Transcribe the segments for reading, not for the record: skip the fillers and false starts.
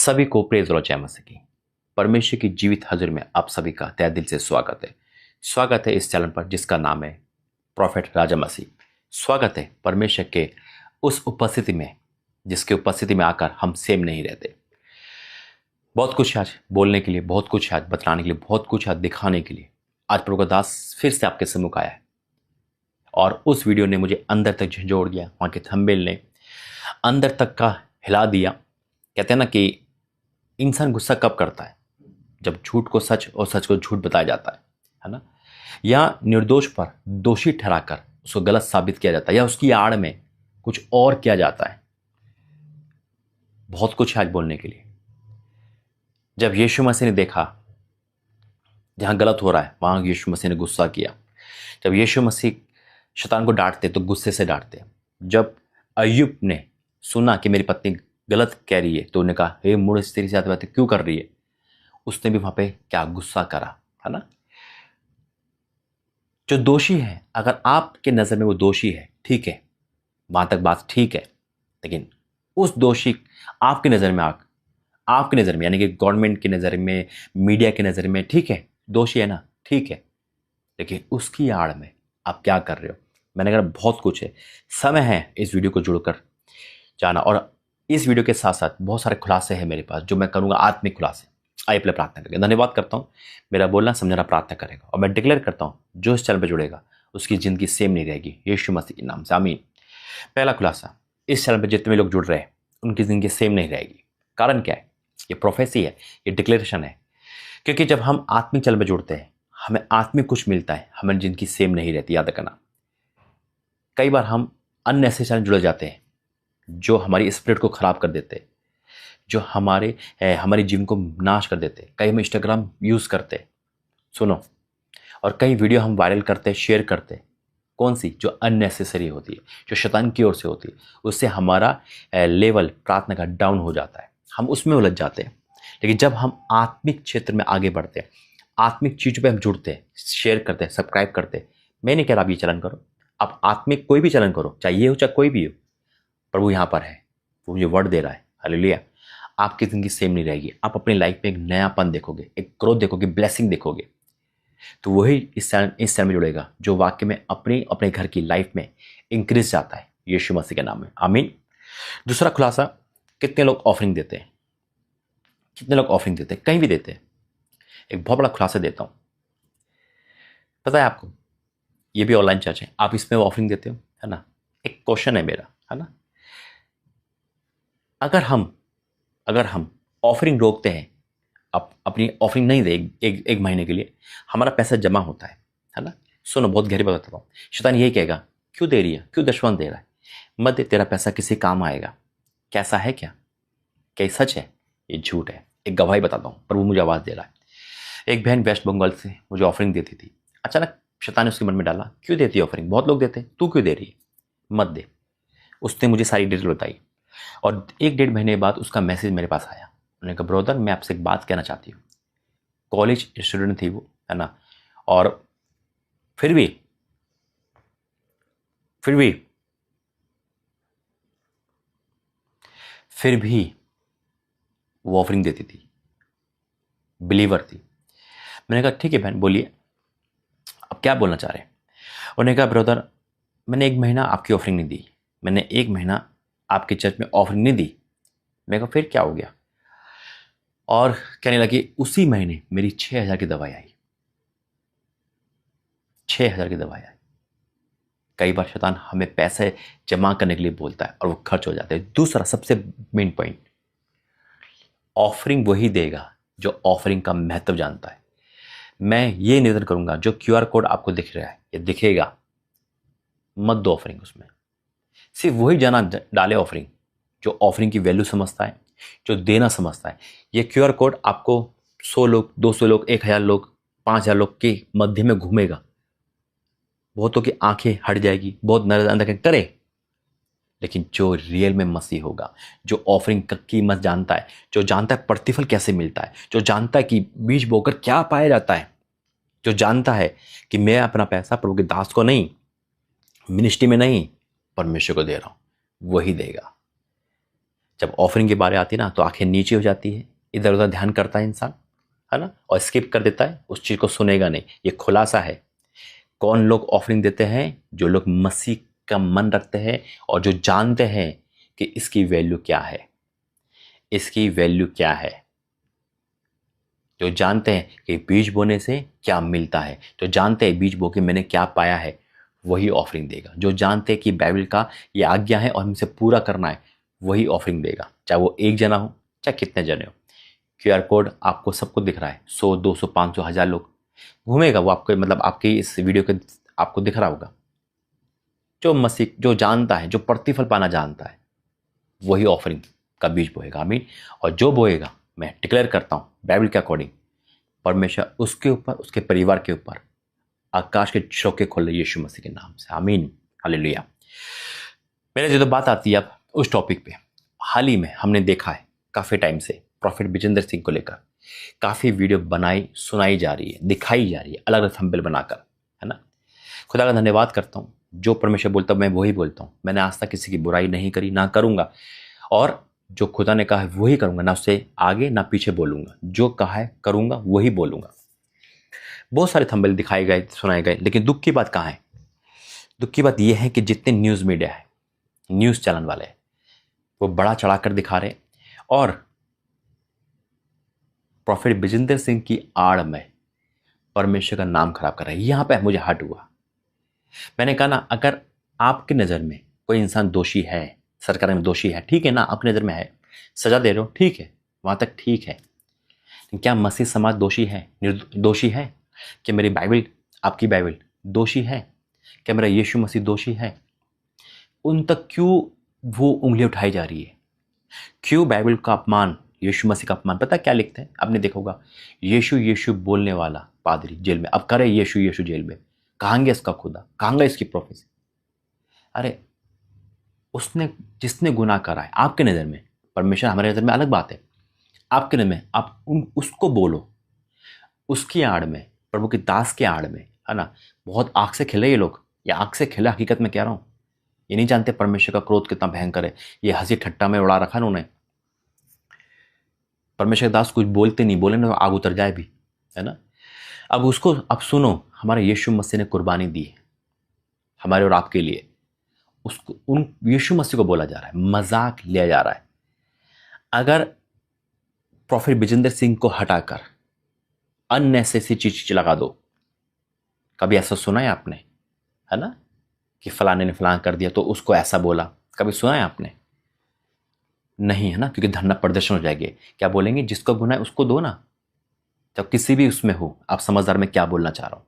सभी को प्रेज और जय मसीह की। परमेश्वर की जीवित हाजिर में आप सभी का तहे दिल से स्वागत है। स्वागत है इस चैनल पर जिसका नाम है प्रॉफेट राजा मसीह। स्वागत है परमेश्वर के उस उपस्थिति में जिसके उपस्थिति में आकर हम सेम नहीं रहते। बहुत कुछ आज बोलने के लिए, बहुत कुछ आज बतलाने के लिए, बहुत कुछ आज दिखाने के लिए आज प्रभु का दास फिर से आपके सम्मुख आया है। और उस वीडियो ने मुझे अंदर तक झंझोड़ दिया, वहाँ के थंबनेल ने अंदर तक का हिला दिया। कहते हैं ना कि इंसान गुस्सा कब करता है? जब झूठ को सच और सच को झूठ बताया जाता है ना? या निर्दोष पर दोषी ठहराकर उसको गलत साबित किया जाता है, या उसकी आड़ में कुछ और किया जाता है। बहुत कुछ है आज बोलने के लिए। जब यीशु मसीह ने देखा जहां गलत हो रहा है वहां यीशु मसीह ने गुस्सा किया। जब यीशु मसीह शैतान को डांटते तो गुस्से से डांटते। जब अय्यूब ने सुना कि मेरी पत्नी गलत कह रही है तो उन्होंने कहा, हे मूढ़ स्त्री से बातें क्यों कर रही है? उसने भी वहां पे क्या गुस्सा करा, है ना? जो दोषी है, अगर आपके नजर में वो दोषी है, ठीक है, वहां तक बात ठीक है। लेकिन उस दोषी आपकी नजर में आपकी नजर में यानी कि गवर्नमेंट की नजर में, मीडिया की नजर में, ठीक है, दोषी है ना, ठीक है, लेकिन उसकी आड़ में आप क्या कर रहे हो? मैंने कहा बहुत कुछ है। समय है इस वीडियो को जुड़कर जाना। और इस वीडियो के साथ साथ बहुत सारे खुलासे हैं मेरे पास जो मैं करूंगा, आत्मिक खुलासे। आइए पहले प्रार्थना करेंगे। धन्यवाद करता हूं, मेरा बोलना समझना प्रार्थना करेगा। और मैं डिक्लेयर करता हूं जो इस चैनल पर जुड़ेगा उसकी जिंदगी सेम नहीं रहेगी, यीशु मसीह के नाम से, आमीन। पहला खुलासा, इस चैनल पर जितने भी लोग जुड़ रहे हैं उनकी जिंदगी सेम नहीं रहेगी। कारण क्या है? ये प्रोफेसी है, ये डिक्लेरेशन है। क्योंकि जब हम आत्मिक चैनल पर जुड़ते हैं हमें आत्मिक कुछ मिलता है, हमें जिंदगी सेम नहीं रहती। याद रखना, कई बार हम अननेसेसरी चैनल जुड़ जाते हैं जो हमारी स्पिरिट को खराब कर देते, जो हमारे जीवन को नाश कर देते। कई हम इंस्टाग्राम यूज करते, सुनो, और कई वीडियो हम वायरल करते, शेयर करते। कौन सी? जो अननेसेसरी होती है, जो शैतान की ओर से होती है। उससे हमारा लेवल प्रार्थना का डाउन हो जाता है, हम उसमें उलझ जाते हैं। लेकिन जब हम आत्मिक क्षेत्र में आगे बढ़ते हैं, आत्मिक चीज़ों पे हम जुड़ते हैं, शेयर करते हैं, सब्सक्राइब करते हैं। मैं नहीं कह रहा आप ये चलन करो, आप आत्मिक कोई भी चलन करो, चाहे ये हो चाहे कोई भी हो। प्रभु यहाँ पर है, वो मुझे वर्ड दे रहा है। हालेलुया। आपकी जिंदगी सेम नहीं रहेगी। आप अपनी लाइफ में एक नयापन देखोगे, एक ग्रोथ देखोगे, ब्लेसिंग देखोगे। तो वही इस चैनल में जुड़ेगा जो वाक्य में अपने घर की लाइफ में इंक्रीज जाता है, यीशु मसीह के नाम में, आमीन। दूसरा खुलासा, कितने लोग ऑफरिंग देते हैं? कितने लोग ऑफरिंग देते हैं? कहीं भी देते हैं। एक बहुत बड़ा खुलासा देता हूं, पता है आपको, ये भी ऑनलाइन चर्च है, आप इसमें ऑफरिंग देते हो, है ना? एक क्वेश्चन है मेरा, है ना? अगर हम ऑफरिंग रोकते हैं, अपनी ऑफरिंग नहीं दे एक महीने के लिए, हमारा पैसा जमा होता है ना? सुनो, बहुत गहरी बात बताता हूँ। शैतान यही कहेगा, क्यों दे रही है, क्यों दशमन दे रहा है? मत दे, तेरा पैसा किसी काम आएगा। कैसा है? क्या ये सच है? ये झूठ है। एक गवाही बताता हूँ, प्रभु मुझे आवाज दे रहा है। एक बहन वेस्ट बंगाल से मुझे ऑफरिंग देती थी। अचानक शैतान ने उसके मन में डाला, क्यों देती है ऑफरिंग, बहुत लोग देते हैं, तू क्यों दे रही है, मत दे। उसने मुझे सारी डिटेल बताई और 1-1.5 महीने बाद उसका मैसेज मेरे पास आया। उन्होंने कहा, ब्रदर मैं आपसे एक बात कहना चाहती हूँ। कॉलेज स्टूडेंट थी वो, है ना? और फिर भी वो ऑफरिंग देती थी, बिलीवर थी। मैंने कहा ठीक है बहन, बोलिए अब क्या बोलना चाह रहे हैं? उन्होंने कहा, ब्रदर मैंने 1 महीना आपकी ऑफरिंग नहीं दी, मैंने 1 महीना आपके चर्च में ऑफरिंग नहीं दी। मैं कहा फिर क्या हो गया? और कहने लगी, उसी महीने मेरी 6,000 की दवाई आई। 6,000 की दवाई आई। कई बार शैतान हमें पैसे जमा करने के लिए बोलता है और वो खर्च हो जाते हैं। दूसरा सबसे मेन पॉइंट, ऑफरिंग वही देगा जो ऑफरिंग का महत्व जानता है। मैं ये निवेदन करूंगा, जो QR कोड आपको दिख रहा है, ये दिखेगा, मत दो ऑफरिंग उसमें। सिर्फ वही जाना डाले ऑफरिंग जो ऑफरिंग की वैल्यू समझता है, जो देना समझता है। ये QR कोड आपको 100 लोग, 200 लोग, 1,000 लोग, 5,000 लोग के मध्य में घूमेगा। बहुतों की आंखें हट जाएगी, बहुत नजर करे। लेकिन जो रियल में मसीह होगा, जो ऑफरिंग की कीमत जानता है, जो जानता है प्रतिफल कैसे मिलता है, जो जानता है कि बीज बोकर क्या पाया जाता है, जो जानता है कि मैं अपना पैसा प्रभु के दास को नहीं, मिनिस्ट्री में नहीं, परमेश्वर को दे रहा हूं, वही देगा। जब ऑफरिंग की बारी आती है ना तो आंखें नीचे हो जाती है, इधर उधर ध्यान करता है इंसान, है ना, और स्किप कर देता है, उस चीज़ को सुनेगा नहीं। ये खुलासा है। कौन लोग ऑफरिंग देते हैं? जो लोग मसीह का मन रखते हैं और जो जानते हैं कि इसकी वैल्यू क्या है, इसकी वैल्यू क्या है। जो जानते हैं कि बीज बोने से क्या मिलता है, जो जानते हैं बीज बो के मैंने क्या पाया है, वही ऑफरिंग देगा। जो जानते हैं कि बाइबल का ये आज्ञा है और हमसे पूरा करना है, वही ऑफरिंग देगा, चाहे वो एक जना हो चाहे कितने जने हो। क्यूआर कोड आपको सबको दिख रहा है, 100 200 500 1000 लोग घूमेगा वो आपके, मतलब आपकी इस वीडियो के आपको दिख रहा होगा। जो मसीह जो जानता है, जो प्रतिफल पाना जानता है, वही ऑफरिंग का बीज बोएगा। आमीन। और जो बोएगा, मैं डिक्लेयर करता हूँ बाइबल के अकॉर्डिंग, परमेश्वर उसके ऊपर, उसके परिवार के ऊपर आकाश के चौके खोल रहे यीशु मसीह के नाम से। आमीन, हालेलुया। मेरे जो बात आती है अब उस टॉपिक पे, हाल ही में हमने देखा है काफ़ी टाइम से प्रॉफिट विजेंद्र सिंह को लेकर काफ़ी वीडियो बनाई, सुनाई जा रही है, दिखाई जा रही है, अलग अलग थंबनेल बनाकर, है ना। खुदा का धन्यवाद करता हूँ, जो परमेश्वर बोलता हूँ मैं वही बोलता हूँ। मैंने आज तक किसी की बुराई नहीं करी, ना करूँगा, और जो खुदा ने कहा है वही करूँगा, ना उससे आगे ना पीछे बोलूँगा। जो कहा है करूँगा वही बोलूँगा। बहुत सारे थंबनेल दिखाए गए, सुनाए गए, लेकिन दुख की बात कहाँ है? दुख की बात यह है कि जितने न्यूज़ मीडिया है, न्यूज़ चैनल वाले, वो बड़ा चढ़ाकर दिखा रहे और प्रॉफिट विजेंद्र सिंह की आड़ में परमेश्वर का नाम खराब कर रहे हैं। यहाँ पे मुझे हट हुआ। मैंने कहा ना, अगर आपकी नज़र में कोई इंसान दोषी है, सरकार में दोषी है, ठीक है ना, आपकी नज़र में है, सजा दे रहे हो, ठीक है, वहाँ तक ठीक है। क्या मसीह समाज दोषी है, निर्दोषी है? क्या मेरी बाइबल, आपकी बाइबल दोषी है? क्या मेरा यीशु मसीह दोषी है? उन तक क्यों वो उंगली उठाई जा रही है? क्यों बाइबल का अपमान, यीशु मसीह का अपमान? पता क्या लिखते हैं? आपने देखा होगा, यीशु यीशु बोलने वाला पादरी जेल में, अब करे यीशु यीशु जेल में, कहांगे इसका खुदा, कहांगे इसकी प्रोफेसी? अरे उसने, जिसने गुनाह करा है आपके नज़र में, परमेश्वर हमारे नज़र में अलग बात है, आपके नज़र में आप उसको बोलो, उसकी आड़ में, प्रभु की दास के आड़ में, है ना। बहुत आग से खिले ये लोग, ये आग से खिले, हकीकत में कह रहा हूँ। ये नहीं जानते परमेश्वर का क्रोध कितना भयंकर है। ये हंसी ठट्टा में उड़ा रखा उन्होंने। परमेश्वर दास कुछ बोलते नहीं, बोले ना तो आग उतर जाए भी, है ना। अब उसको, अब सुनो, हमारे यीशु मसीह ने कुर्बानी दी है हमारे और आपके लिए। उसको, उन यीशु मसीह को बोला जा रहा है, मजाक लिया जा रहा है। अगर प्रॉफिट विजेंद्र सिंह को हटाकर अननेसेसरी चीज लगा दो, कभी ऐसा सुना है आपने, है ना, कि फलाने ने फलां कर दिया तो उसको ऐसा बोला, कभी सुना है आपने? नहीं, है ना, क्योंकि धरना प्रदर्शन हो जाएंगे। क्या बोलेंगे? जिसको गुनाह है उसको दो ना। जब किसी भी उसमें हो, आप समझदार में क्या बोलना चाह रहा हूं?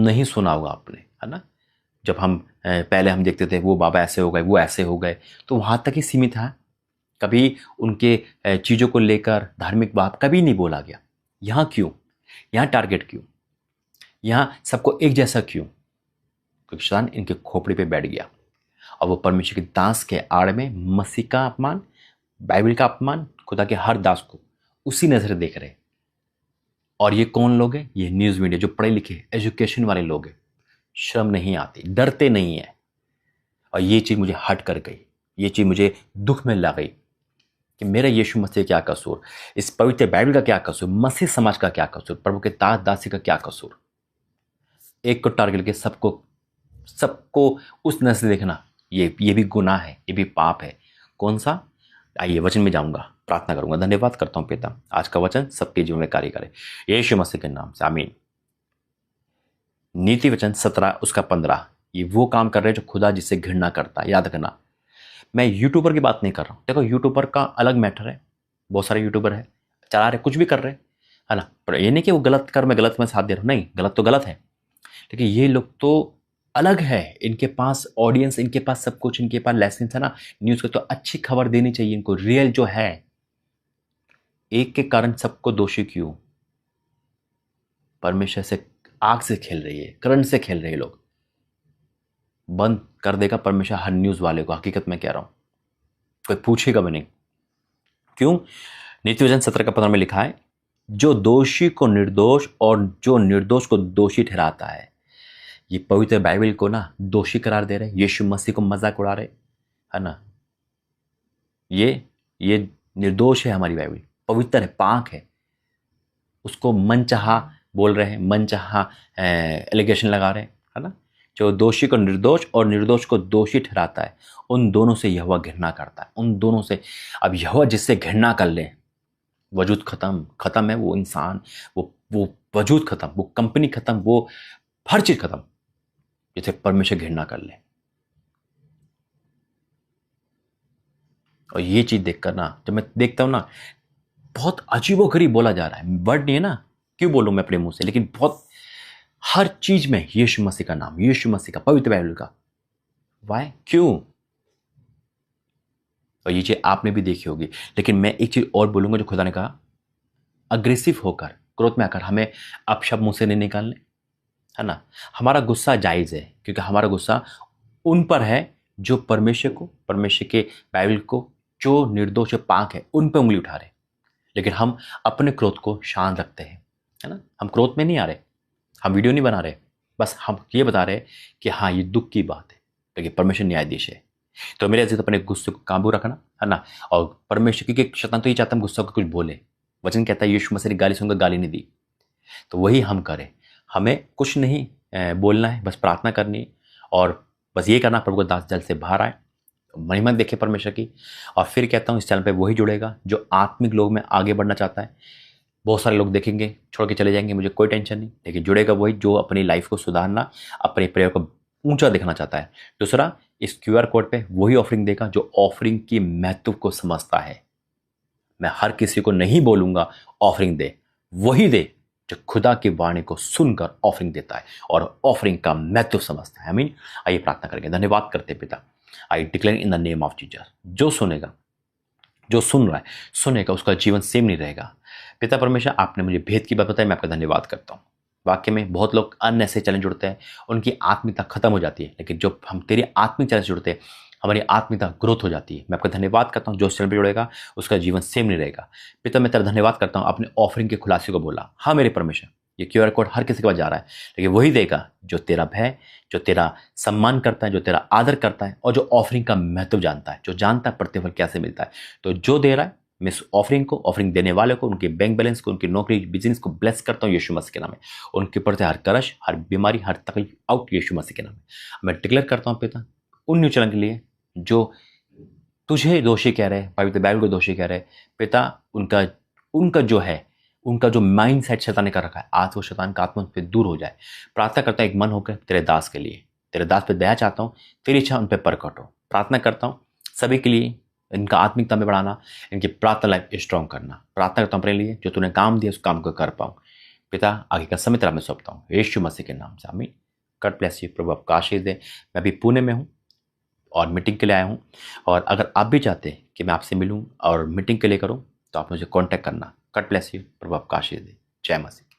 नहीं सुना होगा आपने, है ना। जब हम पहले हम देखते थे वो बाबा ऐसे हो गए, वो ऐसे हो गए, तो वहां तक ही सीमित है। कभी उनके चीजों को लेकर धार्मिक बात कभी नहीं बोला गया। यहाँ क्यों? यहाँ टारगेट क्यों? यहाँ सबको एक जैसा क्यों? क्योंकि शैतान इनके खोपड़ी पे बैठ गया और वो परमेश्वर की दास के आड़ में मसीह का अपमान, बाइबल का अपमान, खुदा के हर दास को उसी नजर देख रहे। और ये कौन लोग हैं? ये न्यूज़ मीडिया, जो पढ़े लिखे एजुकेशन वाले लोग हैं। शर्म नहीं आती, डरते नहीं है। और ये चीज़ मुझे हट कर गई, ये चीज़ मुझे दुख में ला गई कि मेरा यीशु मसीह क्या कसूर, इस पवित्र बाइबल का क्या कसूर, मसीह समाज का क्या कसूर, प्रभु के दास दासी का क्या कसूर? एक को टारगेट के सबको सबको उस नजर से देखना, ये भी गुनाह है, ये भी पाप है। कौन सा? आइए वचन में जाऊंगा, प्रार्थना करूंगा। धन्यवाद करता हूं पिता, आज का वचन सबके जीवन में कार्य करे यीशु मसीह के नाम से, आमीन। नीति वचन 17 उसका 15, ये वो काम कर रहे हैं जो खुदा जिससे घृणा करता है। याद रखना, मैं यूट्यूबर की बात नहीं कर रहा हूं। देखो, यूट्यूबर का अलग मैटर है, बहुत सारे यूट्यूबर है, चला रहे, कुछ भी कर रहे, है ना। पर ये नहीं कि वो गलत कर, मैं गलत में साथ दे रहा हूं, नहीं, गलत तो गलत है, लेकिन ये लोग तो अलग है। इनके पास ऑडियंस, इनके पास सब कुछ, इनके पास लाइसेंस है ना न्यूज़ को, तो अच्छी खबर देनी चाहिए इनको, रियल जो है। एक के कारण सबको दोषी क्यों? परमेश्वर से आग से खेल रही है, करंट से खेल रहे लोग। बंद कर देगा परमेश्वर हर न्यूज़ वाले को, हकीकत में कह रहा हूं, कोई पूछेगा भी नहीं। क्यों? नीति वचन 17 का 15 में लिखा है, जो दोषी को निर्दोष और जो निर्दोष को दोषी ठहराता है। ये पवित्र बाइबल को ना दोषी करार दे रहे, यीशु मसीह को मजाक उड़ा रहे, है ना। ये निर्दोष है, हमारी बाइबल पवित्र है, पाक है। उसको मनचाहा बोल रहे हैं, मनचाहा एलिगेशन लगा रहे हैं, है ना। जो दोषी को निर्दोष और निर्दोष को दोषी ठहराता है, उन दोनों से यहोवा घृणा करता है, उन दोनों से। अब यहोवा जिससे घृणा कर ले, वजूद खत्म, खत्म है वो इंसान, वो वजूद खत्म, वो कंपनी खत्म, वो हर चीज खत्म, जिसे परमेश्वर घृणा कर ले। और ये चीज देखकर ना, जब मैं देखता हूं ना, बहुत अजीबोगरीब बोला जा रहा है, वर्ड नहीं है ना, क्यों बोलूं मैं अपने मुंह से, लेकिन बहुत हर चीज में यीशु मसीह का नाम, यीशु मसीह का, पवित्र बाइबल का। वाई, क्यों? और ये चीज आपने भी देखी होगी। लेकिन मैं एक चीज और बोलूंगा, जो खुदा ने कहा, अग्रेसिव होकर, क्रोध में आकर हमें अपशब्द मुंह से नहीं निकालने, है ना। हमारा गुस्सा जायज है, क्योंकि हमारा गुस्सा उन पर है जो परमेश्वर को, परमेश्वर के बाइबल को, जो निर्दोष पाक है, उन पर उंगली उठा रहे। लेकिन हम अपने क्रोध को शांत रखते हैं, है ना। हम क्रोध में नहीं आ रहे, हम वीडियो नहीं बना रहे, बस हम ये बता रहे कि हाँ, ये दुख की बात है, लेकिन परमेश्वर न्यायाधीश है। तो मेरे अजीज, अपने गुस्से को काबू रखना, है ना। और परमेश्वर, क्योंकि शैतान तो ये चाहता हम गुस्सा को कुछ बोले। वचन कहता है यीशु मसीह ने गाली सुनकर गाली नहीं दी, तो वही हम करें। हमें कुछ नहीं बोलना है, बस प्रार्थना करनी है, और बस ये करना, प्रभु का दास जल्द से बाहर आए, महिमा देखे परमेश्वर की। और फिर कहता हूँ, इस चैनल पे वही जुड़ेगा जो आत्मिक लोग में आगे बढ़ना चाहता है। बहुत सारे लोग देखेंगे, छोड़ के चले जाएंगे, मुझे कोई टेंशन नहीं, लेकिन जुड़ेगा वही जो अपनी लाइफ को सुधारना, अपने प्रेयर को ऊंचा देखना चाहता है। दूसरा, इस क्यूआर कोड पे वही ऑफरिंग देगा जो ऑफरिंग की महत्व को समझता है। मैं हर किसी को नहीं बोलूंगा ऑफरिंग दे, वही दे जो खुदा की वाणी को सुनकर ऑफरिंग देता है और ऑफरिंग का महत्व समझता है। आमीन। आइए प्रार्थना करेंगे। धन्यवाद करते पिता, I declare in the name of Jesus, जो सुनेगा, जो सुन रहा है, सुनेगा, उसका जीवन सेम नहीं रहेगा। पिता परमेश्वर, आपने मुझे भेद की बात बताई, मैं आपका धन्यवाद करता हूँ। वाक्य में बहुत लोग अन्य ऐसे चैलेंज जुड़ते हैं, उनकी आत्मिकता खत्म हो जाती है, लेकिन जो हम तेरे आत्मिक चैलेंज जुड़ते हैं, हमारी आत्मिकता ग्रोथ हो जाती है। मैं आपका धन्यवाद करता हूँ, जो चैनल पर जुड़ेगा उसका जीवन सेम नहीं रहेगा। पिता, मैं तेरा धन्यवाद करता हूँ, अपने ऑफरिंग के खुलासे को बोला। हाँ मेरे परमेश्वर, ये क्यूआर कोड हर किसी के पास जा रहा है, लेकिन वही देगा जो तेरा भय, जो तेरा सम्मान करता है, जो तेरा आदर करता है, और जो ऑफरिंग का महत्व जानता है, जो जानता है प्रतिफल कैसे मिलता है। तो जो दे रहा है, मैं इस ऑफरिंग को, ऑफरिंग देने वाले को, उनके बैंक बैलेंस को, उनकी नौकरी बिजनेस को ब्लेस करता हूँ यीशु मसीह के नाम में। उनके ऊपर से हर करश, हर बीमारी, हर तकलीफ आउट यीशु मसीह के नाम में। मैं डिक्लेयर करता हूँ पिता, उन न्यू चैनल के लिए जो तुझे दोषी कह रहे हैं, पवित्र बाइबल को दोषी कह रहे हैं, पिता उनका उनका जो है, उनका जो माइंड सेट शैतान ने कर रखा है, आज वो शैतान का आत्मा उन पर दूर हो जाए। प्रार्थना करता हूँ एक मन होकर तेरे दास के लिए, तेरे दास पे दया चाहता हूँ, तेरी इच्छा उन पर प्रकट हो। प्रार्थना करता हूँ सभी के लिए, इनका आत्मिकता में बढ़ाना, इनकी प्रार्थना लाइफ स्ट्रॉन्ग करना। प्रार्थना करता हूँ अपने लिए, जो तूने काम दिया उस काम को कर पाऊँ। पिता, आगे का समय तेरा मैं सौंपता हूँ यीशु मसीह के नाम से, आमीन। गॉड ब्लेस यू, प्रभु आपका आशीष दे। मैं अभी पुणे में हूँ और मीटिंग के लिए आया हूँ, और अगर आप भी चाहते हैं कि मैं आपसे मिलूँ और मीटिंग के लिए करूँ, तो आप मुझे कांटेक्ट करना। गॉड ब्लेस यू, प्रभु आपका आशीष दे। जय मसीह।